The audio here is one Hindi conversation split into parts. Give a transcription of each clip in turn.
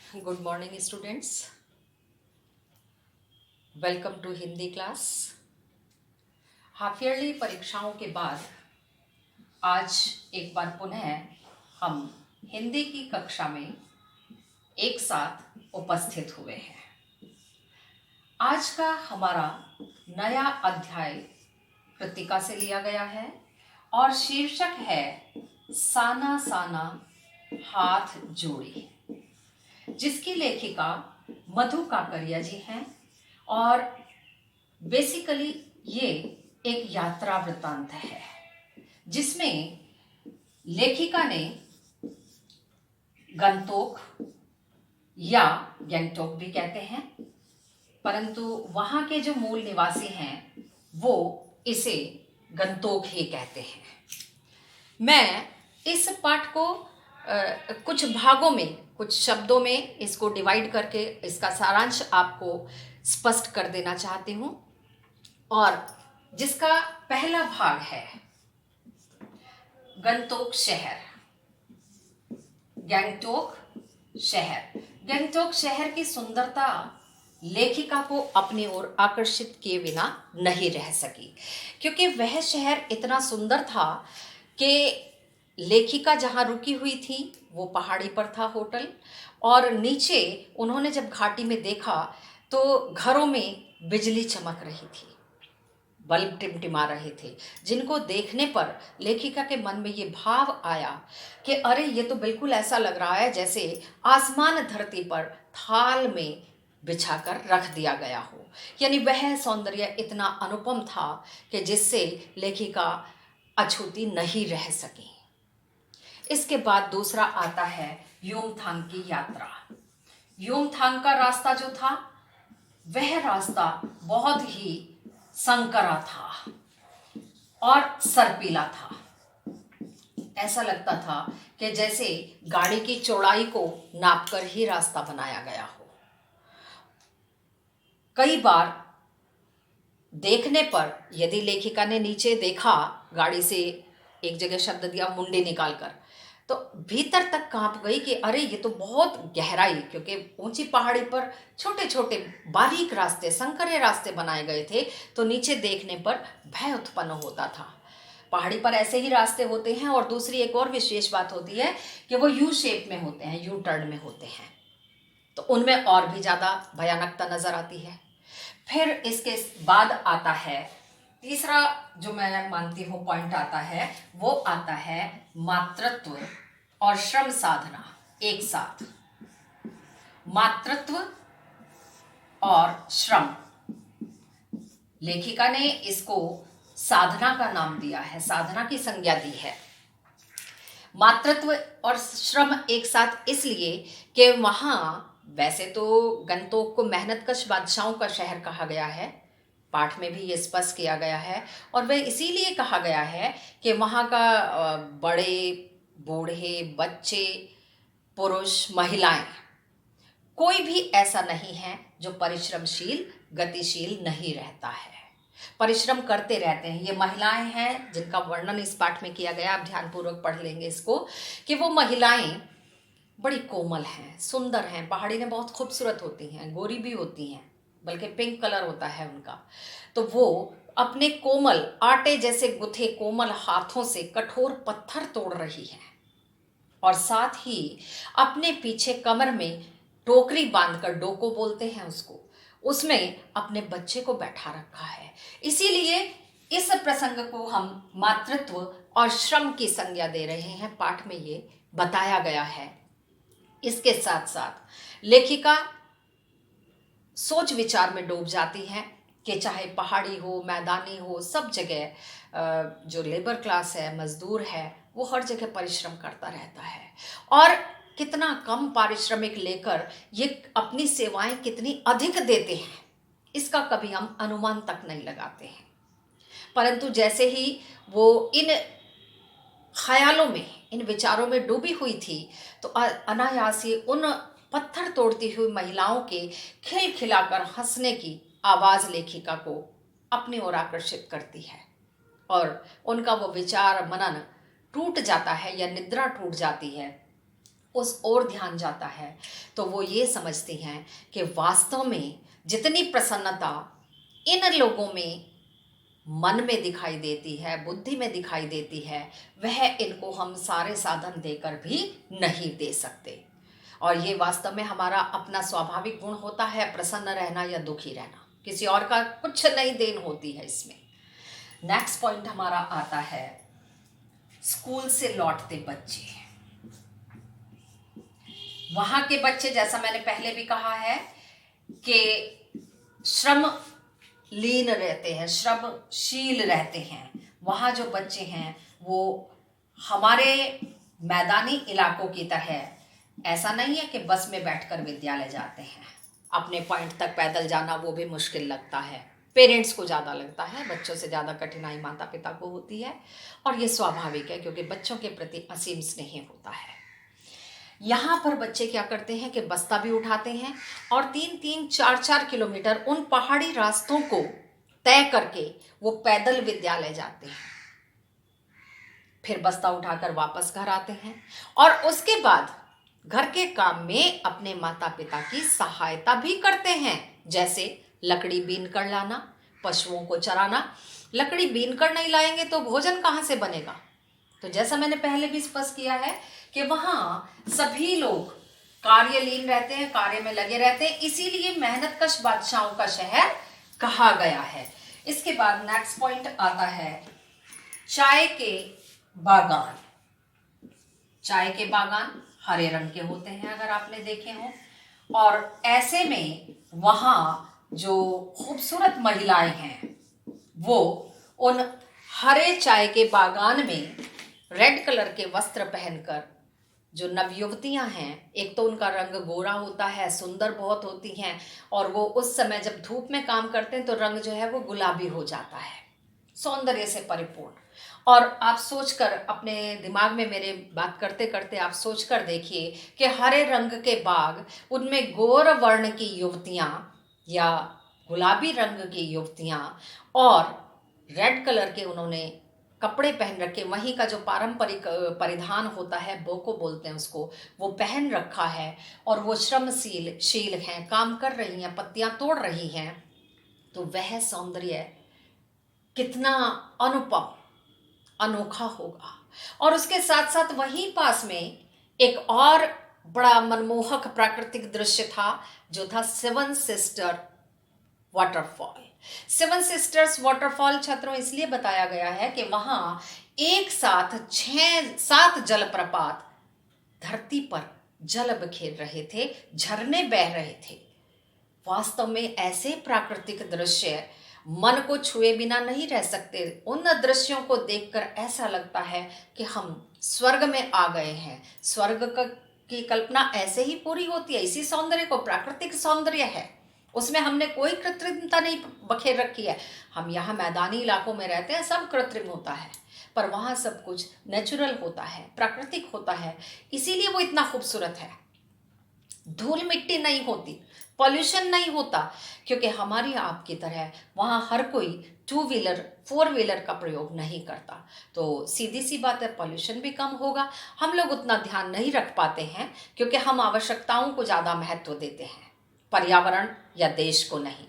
Good morning students, welcome to Hindi class. Half yearly परीक्षाओं के बाद आज एक बार पुनः हम हिंदी की कक्षा में एक साथ उपस्थित हुए हैं। आज का हमारा नया अध्याय कृतिका से लिया गया है और शीर्षक है साना साना हाथ जोड़े, जिसकी लेखिका मधु काकरिया जी हैं। और बेसिकली ये एक यात्रा वृत्तांत है जिसमें लेखिका ने गंतोक या गंगटोक भी कहते हैं, परंतु वहाँ के जो मूल निवासी हैं वो इसे गंतोक ही कहते हैं। मैं इस पाठ को कुछ भागों में, कुछ शब्दों में इसको डिवाइड करके इसका सारांश आपको स्पष्ट कर देना चाहती हूँ। और जिसका पहला भाग है गंतोक शहर। गंगटोक शहर, गंगटोक शहर की सुंदरता लेखिका को अपनी ओर आकर्षित किए बिना नहीं रह सकी, क्योंकि वह शहर इतना सुंदर था कि लेखिका जहाँ रुकी हुई थी वो पहाड़ी पर था होटल, और नीचे उन्होंने जब घाटी में देखा तो घरों में बिजली चमक रही थी, बल्ब टिमटिमा रहे थे, जिनको देखने पर लेखिका के मन में ये भाव आया कि अरे ये तो बिल्कुल ऐसा लग रहा है जैसे आसमान धरती पर थाल में बिछाकर रख दिया गया हो। यानी वह सौंदर्य इतना अनुपम था कि जिससे लेखिका अछूती नहीं रह सकी। इसके बाद दूसरा आता है योमथांग की यात्रा। योमथांग का रास्ता जो था वह रास्ता बहुत ही संकरा था और सर्पीला था। ऐसा लगता था कि जैसे गाड़ी की चौड़ाई को नापकर ही रास्ता बनाया गया हो। कई बार देखने पर यदि लेखिका ने नीचे देखा, गाड़ी से एक जगह शब्द दिया मुंडी निकालकर, तो भीतर तक कांप गई कि अरे ये तो बहुत गहराई, क्योंकि ऊंची पहाड़ी पर छोटे छोटे बारीक रास्ते, संकरे रास्ते बनाए गए थे, तो नीचे देखने पर भय उत्पन्न होता था। पहाड़ी पर ऐसे ही रास्ते होते हैं, और दूसरी एक और विशेष बात होती है कि वो यू शेप में होते हैं, यू टर्न में होते हैं, तो उनमें और भी ज़्यादा भयानकता नजर आती है। फिर इसके बाद आता है तीसरा, जो मैं मानती हूँ पॉइंट आता है, वो आता है मातृत्व और श्रम साधना एक साथ। मातृत्व और श्रम, लेखिका ने इसको साधना का नाम दिया है, साधना की संज्ञा दी है। मातृत्व और श्रम एक साथ इसलिए कि वहाँ, वैसे तो गंतोक को मेहनतकश बादशाहों का शहर कहा गया है, पाठ में भी ये स्पष्ट किया गया है, और वह इसीलिए कहा गया है कि वहाँ का बड़े बूढ़े, बच्चे, पुरुष, महिलाएं, कोई भी ऐसा नहीं है जो परिश्रमशील, गतिशील नहीं रहता है, परिश्रम करते रहते हैं। ये महिलाएं हैं जिनका वर्णन इस पाठ में किया गया, आप ध्यानपूर्वक पढ़ लेंगे इसको, कि वो महिलाएं बड़ी कोमल हैं, सुंदर हैं। पहाड़ी में बहुत खूबसूरत होती हैं, गोरी भी होती हैं, बल्कि पिंक कलर होता है उनका। तो वो अपने कोमल, आटे जैसे गुथे कोमल हाथों से कठोर पत्थर तोड़ रही हैं, और साथ ही अपने पीछे कमर में टोकरी बांधकर, डोको बोलते हैं उसको, उसमें अपने बच्चे को बैठा रखा है। इसीलिए इस प्रसंग को हम मातृत्व और श्रम की संज्ञा दे रहे हैं, पाठ में ये बताया गया है। इसके साथ साथ लेखिका सोच विचार में डूब जाती हैं कि चाहे पहाड़ी हो, मैदानी हो, सब जगह जो लेबर क्लास है, मजदूर है, वो हर जगह परिश्रम करता रहता है, और कितना कम पारिश्रमिक लेकर ये अपनी सेवाएं कितनी अधिक देते हैं, इसका कभी हम अनुमान तक नहीं लगाते हैं। परंतु जैसे ही वो इन ख्यालों में, इन विचारों में डूबी हुई थी, तो अनायास ही उन पत्थर तोड़ती हुई महिलाओं के खिलखिलाकर हंसने की आवाज लेखिका को अपनी ओर आकर्षित करती है, और उनका वो विचार मनन टूट जाता है या निद्रा टूट जाती है, उस ओर ध्यान जाता है, तो वो ये समझती हैं कि वास्तव में जितनी प्रसन्नता इन लोगों में मन में दिखाई देती है, बुद्धि में दिखाई देती है, वह इनको हम सारे साधन देकर भी नहीं दे सकते। और ये वास्तव में हमारा अपना स्वाभाविक गुण होता है, प्रसन्न रहना या दुखी रहना, किसी और का कुछ नहीं देन होती है इसमें। नेक्स्ट पॉइंट हमारा आता है स्कूल से लौटते बच्चे। वहां के बच्चे, जैसा मैंने पहले भी कहा है कि श्रम लीन रहते हैं, श्रमशील रहते हैं। वहाँ जो बच्चे हैं वो हमारे मैदानी इलाकों की तरह ऐसा नहीं है कि बस में बैठकर विद्यालय जाते हैं। अपने पॉइंट तक पैदल जाना वो भी मुश्किल लगता है, पेरेंट्स को ज़्यादा लगता है, बच्चों से ज़्यादा कठिनाई माता पिता को होती है। और ये स्वाभाविक है क्योंकि बच्चों के प्रति असीम स्नेह होता है। यहाँ पर बच्चे क्या करते हैं कि बस्ता भी उठाते हैं और 3-3, 4-4 किलोमीटर उन पहाड़ी रास्तों को तय करके वो पैदल विद्यालय जाते हैं, फिर बस्ता उठाकर वापस घर आते हैं और उसके बाद घर के काम में अपने माता पिता की सहायता भी करते हैं, जैसे लकड़ी बीन कर लाना, पशुओं को चराना। लकड़ी बीन कर नहीं लाएंगे तो भोजन कहाँ से बनेगा? तो जैसा मैंने पहले भी स्पष्ट किया है कि वहाँ सभी लोग कार्यलीन रहते हैं, कार्य में लगे रहते हैं, इसीलिए मेहनतकश बादशाहों का शहर कहा गया है। इसके बाद नेक्स्ट पॉइंट आता है चाय के बागान। चाय के बागान हरे रंग के होते हैं अगर आपने देखे हो, और ऐसे में वहाँ जो खूबसूरत महिलाएं हैं वो उन हरे चाय के बागान में रेड कलर के वस्त्र पहनकर, जो नवयुवतियां हैं, एक तो उनका रंग गोरा होता है, सुंदर बहुत होती हैं, और वो उस समय जब धूप में काम करते हैं तो रंग जो है वो गुलाबी हो जाता है, सौंदर्य से परिपूर्ण। और आप सोचकर अपने दिमाग में मेरे बात करते करते आप सोचकर देखिए कि हरे रंग के बाग, उनमें गौर वर्ण की युवतियां या गुलाबी रंग की युवतियां और रेड कलर के उन्होंने कपड़े पहन रखे, वहीं का जो पारंपरिक परिधान होता है बोको बोलते हैं उसको, वो पहन रखा है और वो शील हैं, काम कर रही हैं, पत्तियां तोड़ रही हैं। तो वह सौंदर्य कितना अनुपम, अनोखा होगा। और उसके साथ साथ वहीं पास में एक और बड़ा मनमोहक प्राकृतिक दृश्य था, जो था 7 सिस्टर वाटरफॉल। 7 सिस्टर्स वाटरफॉल छात्रों इसलिए बताया गया है कि वहां एक साथ 6-7 जलप्रपात धरती पर जल बिखेर रहे थे, झरने बह रहे थे। वास्तव में ऐसे प्राकृतिक दृश्य मन को छुए बिना नहीं रह सकते। उन दृश्यों को देखकर ऐसा लगता है कि हम स्वर्ग में आ गए हैं। स्वर्ग की कल्पना ऐसे ही पूरी होती है, इसी सौंदर्य को प्राकृतिक सौंदर्य है, उसमें हमने कोई कृत्रिमता नहीं बखेर रखी है। हम यहाँ मैदानी इलाकों में रहते हैं, सब कृत्रिम होता है, पर वहाँ सब कुछ नेचुरल होता है, प्राकृतिक होता है, इसीलिए वो इतना खूबसूरत है। धूल मिट्टी नहीं होती, पॉल्यूशन नहीं होता, क्योंकि हमारी आपकी तरह वहाँ हर कोई 2 व्हीलर 4 व्हीलर का प्रयोग नहीं करता। तो सीधी सी बात है, पॉल्यूशन भी कम होगा। हम लोग उतना ध्यान नहीं रख पाते हैं क्योंकि हम आवश्यकताओं को ज़्यादा महत्व देते हैं, पर्यावरण या देश को नहीं।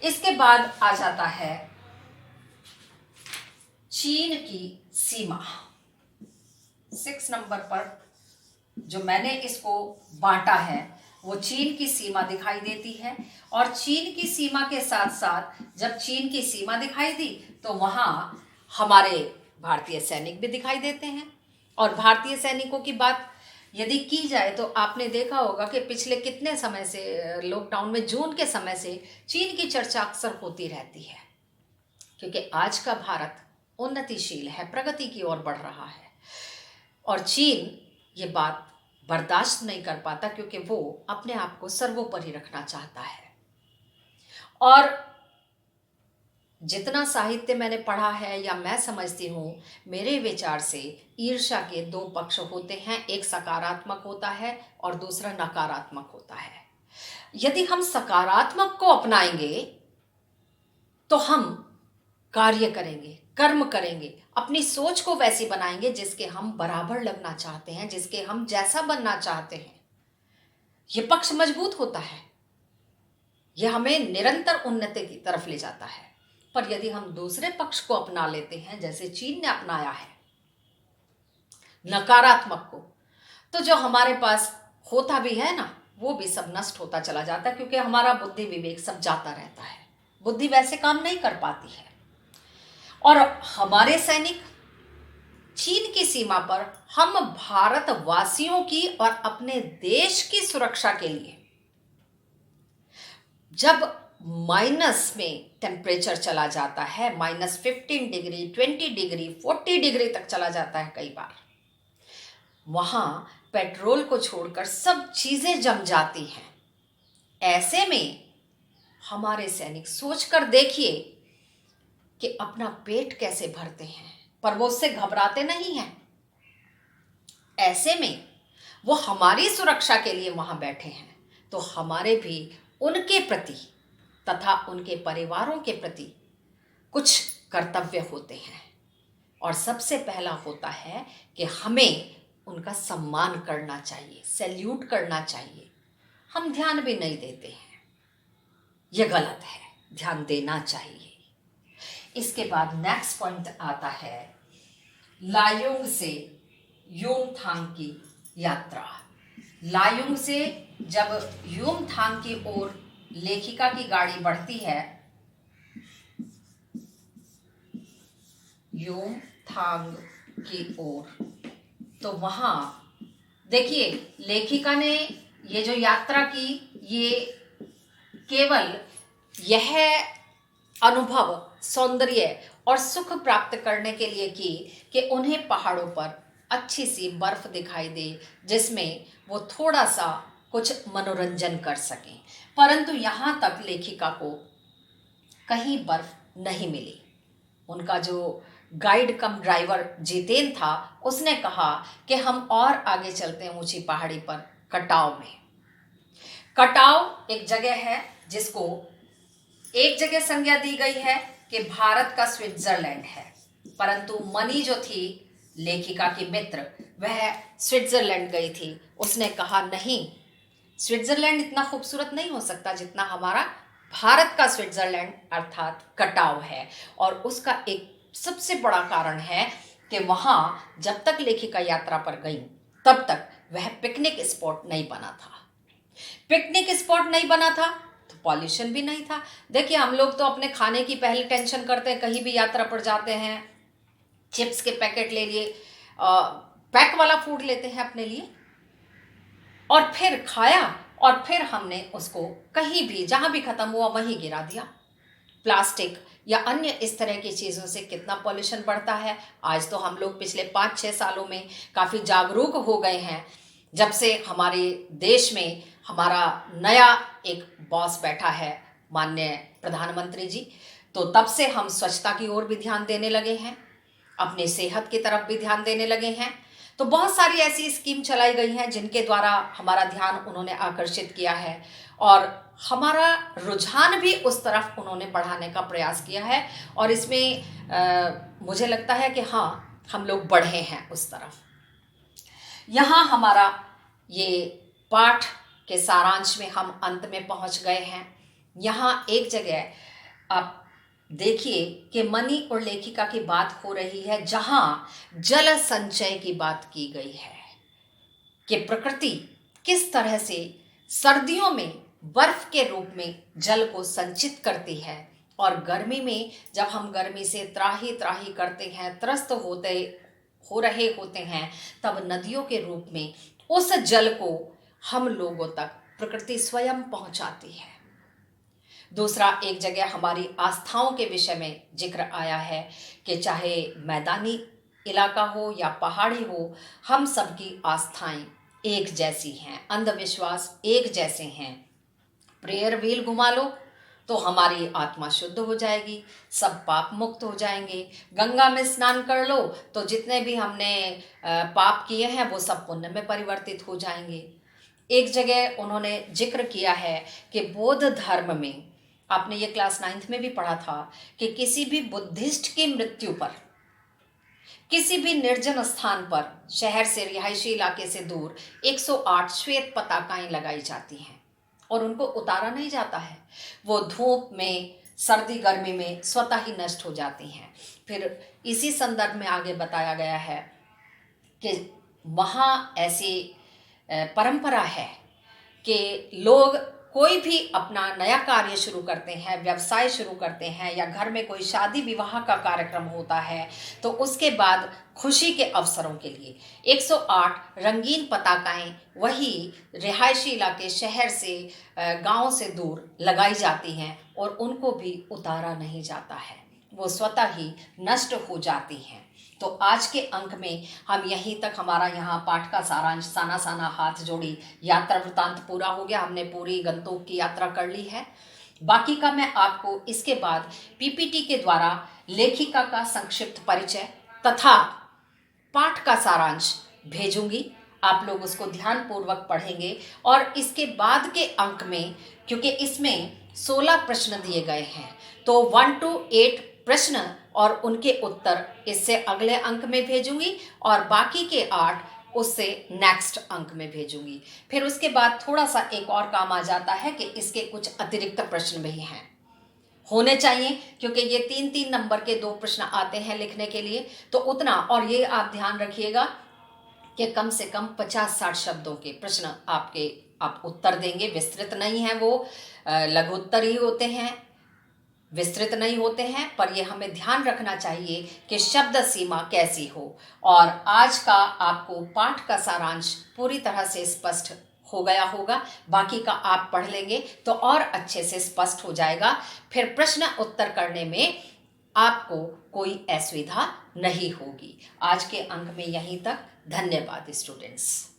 इसके बाद आ जाता है चीन की सीमा। 6 नंबर पर जो मैंने इसको बांटा है वो चीन की सीमा दिखाई देती है। और चीन की सीमा के साथ साथ जब चीन की सीमा दिखाई दी तो वहाँ हमारे भारतीय सैनिक भी दिखाई देते हैं। और भारतीय सैनिकों की बात यदि की जाए तो आपने देखा होगा कि पिछले कितने समय से, लॉकडाउन में जून के समय से चीन की चर्चा अक्सर होती रहती है, क्योंकि आज का भारत उन्नतिशील है, प्रगति की ओर बढ़ रहा है। और चीन ये बात बर्दाश्त नहीं कर पाता क्योंकि वो अपने आप को सर्वोपरि रखना चाहता है। और जितना साहित्य मैंने पढ़ा है या मैं समझती हूँ, मेरे विचार से ईर्ष्या के 2 पक्ष होते हैं, एक सकारात्मक होता है और दूसरा नकारात्मक होता है। यदि हम सकारात्मक को अपनाएंगे तो हम कार्य करेंगे, कर्म करेंगे, अपनी सोच को वैसी बनाएंगे जिसके हम बराबर लगना चाहते हैं, जिसके हम जैसा बनना चाहते हैं, ये पक्ष मजबूत होता है, यह हमें निरंतर उन्नति की तरफ ले जाता है। पर यदि हम दूसरे पक्ष को अपना लेते हैं, जैसे चीन ने अपनाया है नकारात्मक को, तो जो हमारे पास होता भी है ना, वो भी सब नष्ट होता चला जाता है, क्योंकि हमारा बुद्धि विवेक सब जाता रहता है, बुद्धि वैसे काम नहीं कर पाती है। और हमारे सैनिक चीन की सीमा पर हम भारतवासियों की और अपने देश की सुरक्षा के लिए, जब माइनस में टेम्परेचर चला जाता है, -15 डिग्री, 20 डिग्री, 40 डिग्री तक चला जाता है कई बार, वहां पेट्रोल को छोड़कर सब चीजें जम जाती हैं। ऐसे में हमारे सैनिक सोचकर देखिए कि अपना पेट कैसे भरते हैं, पर वो उससे घबराते नहीं हैं। ऐसे में वो हमारी सुरक्षा के लिए वहां बैठे हैं, तो हमारे भी उनके प्रति तथा उनके परिवारों के प्रति कुछ कर्तव्य होते हैं। और सबसे पहला होता है कि हमें उनका सम्मान करना चाहिए, सैल्यूट करना चाहिए। हम ध्यान भी नहीं देते हैं, यह गलत है, ध्यान देना चाहिए। इसके बाद नेक्स्ट पॉइंट आता है लायुंग से यूमथांग की यात्रा। लायुंग से जब यूमथांग की ओर लेखिका की गाड़ी बढ़ती है, यूमथांग की ओर, तो वहां देखिए लेखिका ने ये जो यात्रा की, ये केवल यह अनुभव, सौंदर्य और सुख प्राप्त करने के लिए की कि उन्हें पहाड़ों पर अच्छी सी बर्फ दिखाई दे, जिसमें वो थोड़ा सा कुछ मनोरंजन कर सकें। परंतु यहाँ तक लेखिका को कहीं बर्फ नहीं मिली। उनका जो गाइड कम ड्राइवर जितेन था, उसने कहा कि हम और आगे चलते हैं ऊंची पहाड़ी पर, कटाव में। कटाव एक जगह है जिसको एक जगह संज्ञा दी गई है कि भारत का स्विट्जरलैंड है, परंतु मनी जो थी लेखिका की मित्र, वह स्विट्जरलैंड गई थी। उसने कहा नहीं, स्विट्जरलैंड इतना खूबसूरत नहीं हो सकता जितना हमारा भारत का स्विट्जरलैंड अर्थात कटाव है। और उसका एक सबसे बड़ा कारण है कि वहाँ जब तक लेखिका यात्रा पर गई तब तक वह पिकनिक स्पॉट नहीं बना था। पिकनिक स्पॉट नहीं बना था तो पॉल्यूशन भी नहीं था। देखिए हम लोग तो अपने खाने की पहले टेंशन करते हैं, कहीं भी यात्रा पर जाते हैं चिप्स के पैकेट ले लिए, पैक वाला फूड लेते हैं अपने लिए, और फिर खाया और फिर हमने उसको कहीं भी जहाँ भी ख़त्म हुआ वहीं गिरा दिया। प्लास्टिक या अन्य इस तरह की चीज़ों से कितना पॉल्यूशन बढ़ता है। आज तो हम लोग पिछले 5-6 सालों में काफ़ी जागरूक हो गए हैं, जब से हमारे देश में हमारा नया एक बॉस बैठा है माननीय प्रधानमंत्री जी, तो तब से हम स्वच्छता की ओर भी ध्यान देने लगे हैं, अपनी सेहत की तरफ भी ध्यान देने लगे हैं। तो बहुत सारी ऐसी स्कीम चलाई गई हैं जिनके द्वारा हमारा ध्यान उन्होंने आकर्षित किया है और हमारा रुझान भी उस तरफ उन्होंने बढ़ाने का प्रयास किया है। और इसमें मुझे लगता है कि हाँ, हम लोग बढ़े हैं उस तरफ। यहाँ हमारा ये पाठ के सारांश में हम अंत में पहुँच गए हैं। यहाँ एक जगह आप देखिए कि मनी और लेखिका की बात हो रही है, जहाँ जल संचय की बात की गई है कि प्रकृति किस तरह से सर्दियों में बर्फ के रूप में जल को संचित करती है, और गर्मी में जब हम गर्मी से त्राही त्राही करते हैं, त्रस्त हो रहे होते हैं, तब नदियों के रूप में उस जल को हम लोगों तक प्रकृति स्वयं पहुंचाती है। दूसरा, एक जगह हमारी आस्थाओं के विषय में जिक्र आया है कि चाहे मैदानी इलाका हो या पहाड़ी हो, हम सबकी आस्थाएं एक जैसी हैं, अंधविश्वास एक जैसे हैं। प्रेयर व्हील घुमा लो तो हमारी आत्मा शुद्ध हो जाएगी, सब पाप मुक्त हो जाएंगे। गंगा में स्नान कर लो तो जितने भी हमने पाप किए हैं वो सब पुण्य में परिवर्तित हो जाएंगे। एक जगह उन्होंने जिक्र किया है कि बौद्ध धर्म में आपने ये क्लास 9th में भी पढ़ा था कि किसी भी बुद्धिस्ट की मृत्यु पर, किसी भी निर्जन स्थान पर, शहर से, रिहायशी इलाके से दूर 108 श्वेत पताकाएं लगाई जाती हैं और उनको उतारा नहीं जाता है। वो धूप में, सर्दी गर्मी में स्वतः ही नष्ट हो जाती हैं। फिर इसी संदर्भ में आगे बताया गया है कि वहाँ ऐसी परंपरा है कि लोग कोई भी अपना नया कार्य शुरू करते हैं, व्यवसाय शुरू करते हैं, या घर में कोई शादी विवाह का कार्यक्रम होता है, तो उसके बाद खुशी के अवसरों के लिए 108 रंगीन पताकाएं वही रिहायशी इलाके, शहर से, गांव से दूर लगाई जाती हैं और उनको भी उतारा नहीं जाता है, वो स्वतः ही नष्ट हो जाती हैं। तो आज के अंक में हम यहीं तक, हमारा यहाँ पाठ का सारांश, साना साना हाथ जोड़ी यात्रा वृतांत पूरा हो गया। हमने पूरी गंतोक की यात्रा कर ली है। बाकी का मैं आपको इसके बाद पीपीटी के द्वारा लेखिका का संक्षिप्त परिचय तथा पाठ का सारांश भेजूंगी। आप लोग उसको ध्यानपूर्वक पढ़ेंगे और इसके बाद के अंक में, क्योंकि इसमें 16 प्रश्न दिए गए हैं, तो 1 to 8 प्रश्न और उनके उत्तर इससे अगले अंक में भेजूंगी और बाकी के 8 उससे नेक्स्ट अंक में भेजूंगी। फिर उसके बाद थोड़ा सा एक और काम आ जाता है कि इसके कुछ अतिरिक्त प्रश्न भी हैं, होने चाहिए, क्योंकि ये 3-3 नंबर के 2 प्रश्न आते हैं लिखने के लिए, तो उतना। और ये आप ध्यान रखिएगा कि कम से कम 50-60 शब्दों के प्रश्न आप उत्तर देंगे। विस्तृत नहीं है, वो लघु उत्तर ही होते हैं, विस्तृत नहीं होते हैं, पर ये हमें ध्यान रखना चाहिए कि शब्द सीमा कैसी हो। और आज का आपको पाठ का सारांश पूरी तरह से स्पष्ट हो गया होगा। बाकी का आप पढ़ लेंगे तो और अच्छे से स्पष्ट हो जाएगा। फिर प्रश्न उत्तर करने में आपको कोई असुविधा नहीं होगी। आज के अंक में यहीं तक। धन्यवाद स्टूडेंट्स।